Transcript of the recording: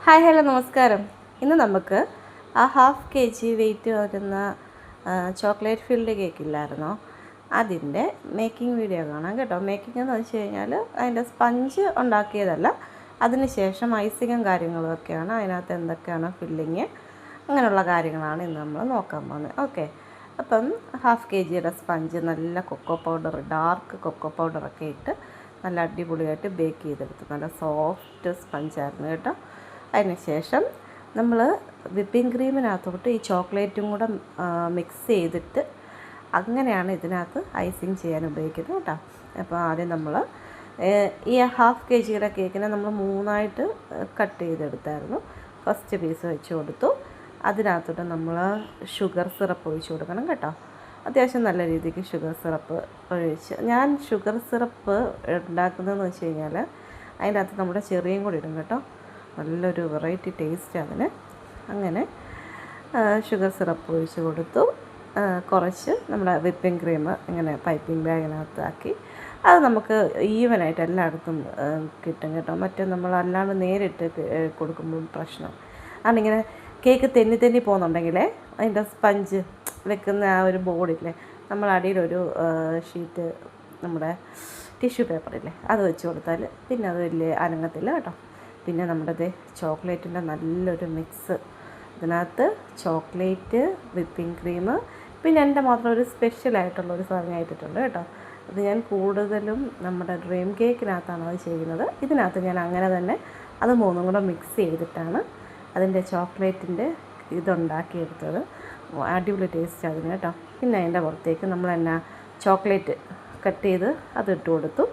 Hi hello നമസ്കാരം. ഇന്ന് നമുക്ക് ആ 1/2 kg വെയിറ്റ് വരുന്ന ചോക്ലേറ്റ് ഫിൽഡ് കേക്ക് ഇല്ലായിരുന്നോ, അതിൻ്റെ മേക്കിംഗ് വീഡിയോ കാണാം കേട്ടോ. മേക്കിംഗ് എന്ന് വെച്ച് കഴിഞ്ഞാൽ അതിൻ്റെ സ്പഞ്ച് ഉണ്ടാക്കിയതല്ല, അതിന് ശേഷം ഐസിങ്ങും കാര്യങ്ങളും ഒക്കെയാണ്. അതിനകത്ത് എന്തൊക്കെയാണ് ഫില്ലിങ്, അങ്ങനെയുള്ള കാര്യങ്ങളാണ് ഇന്ന് നമ്മൾ നോക്കാൻ പോകുന്നത്. ഓക്കെ, അപ്പം 1/2 kgയുടെ സ്പഞ്ച് നല്ല കൊക്കോ പൗഡർ, ഡാർക്ക് കൊക്കോ പൗഡറൊക്കെ ഇട്ട് നല്ല അടിപൊളിയായിട്ട് ബേക്ക് ചെയ്തെടുത്തു. നല്ല സോഫ്റ്റ് സ്പഞ്ചായിരുന്നു കേട്ടോ. അതിന് ശേഷം നമ്മൾ വിപ്പിംഗ് ക്രീമിനകത്തോട്ട് ഈ ചോക്ലേറ്റും കൂടെ മിക്സ് ചെയ്തിട്ട് അങ്ങനെയാണ് ഇതിനകത്ത് ഐസിങ് ചെയ്യാൻ ഉപയോഗിക്കുന്നത് കേട്ടോ. അപ്പോൾ ആദ്യം നമ്മൾ ഈ 1/2 kgയുടെ കേക്കിനെ നമ്മൾ 3ആയിട്ട് കട്ട് ചെയ്തെടുത്തായിരുന്നു. ഫസ്റ്റ് പീസ് വെച്ച് കൊടുത്തു. അതിനകത്തോട്ട് നമ്മൾ ഷുഗർ സിറപ്പ് ഒഴിച്ച് കൊടുക്കണം കേട്ടോ. അത്യാവശ്യം നല്ല രീതിക്ക് ഷുഗർ സിറപ്പ് ഒഴിച്ച്, ഞാൻ ഷുഗർ സിറപ്പ് ഉണ്ടാക്കുന്നതെന്ന് വെച്ച് കഴിഞ്ഞാൽ അതിൻ്റെ അകത്ത് നമ്മുടെ ചെറിയും കൂടി ഇടും കേട്ടോ. നല്ലൊരു വെറൈറ്റി ടേസ്റ്റ് അതിന്. അങ്ങനെ ഷുഗർ സിറപ്പ് ഒഴിച്ച് കൊടുത്തു. കുറച്ച് നമ്മുടെ വിപ്പിംഗ് ക്രീം ഇങ്ങനെ പൈപ്പിംഗ് ബാഗിനകത്താക്കി അത് നമുക്ക് ഈവനായിട്ട് എല്ലായിടത്തും കിട്ടും കേട്ടോ. മറ്റേ നമ്മൾ അല്ലാണ്ട് നേരിട്ട് കൊടുക്കുമ്പോൾ പ്രശ്നം അതിങ്ങനെ കേക്ക് തെന്നി പോകുന്നുണ്ടെങ്കിലേ അതിൻ്റെ സ്പഞ്ച് വെക്കുന്ന ആ ഒരു ബോർഡില്ലേ, നമ്മൾ അടിയിലൊരു ഷീറ്റ് നമ്മുടെ ടിഷ്യൂ പേപ്പറില്ലേ അത് വെച്ച് കൊടുത്താൽ പിന്നെ അത് വലിയ അനങ്ങത്തില്ല കേട്ടോ. പിന്നെ നമ്മുടെ ചോക്ലേറ്റിൻ്റെ നല്ലൊരു മിക്സ്, ഇതിനകത്ത് ചോക്ലേറ്റ്, വിപ്പിംഗ് ക്രീം, പിന്നെ എൻ്റെ മാത്രം ഒരു സ്പെഷ്യലായിട്ടുള്ളൊരു സാധനം ആയിട്ടിട്ടുണ്ട് കേട്ടോ. അത് ഞാൻ കൂടുതലും നമ്മുടെ ഡ്രീം കേക്കിനകത്താണ് അത് ചെയ്യുന്നത്. ഇതിനകത്ത് ഞാൻ അങ്ങനെ തന്നെ അത് മൂന്നും കൂടെ മിക്സ് ചെയ്തിട്ടാണ് അതിൻ്റെ ചോക്ലേറ്റിൻ്റെ ഇതുണ്ടാക്കിയെടുത്തത്. അടിപൊളി ടേസ്റ്റ് അതിന് കേട്ടോ. പിന്നെ അതിൻ്റെ പുറത്തേക്ക് നമ്മൾ ചോക്ലേറ്റ് കട്ട് ചെയ്ത് അതിട്ട് കൊടുത്തു.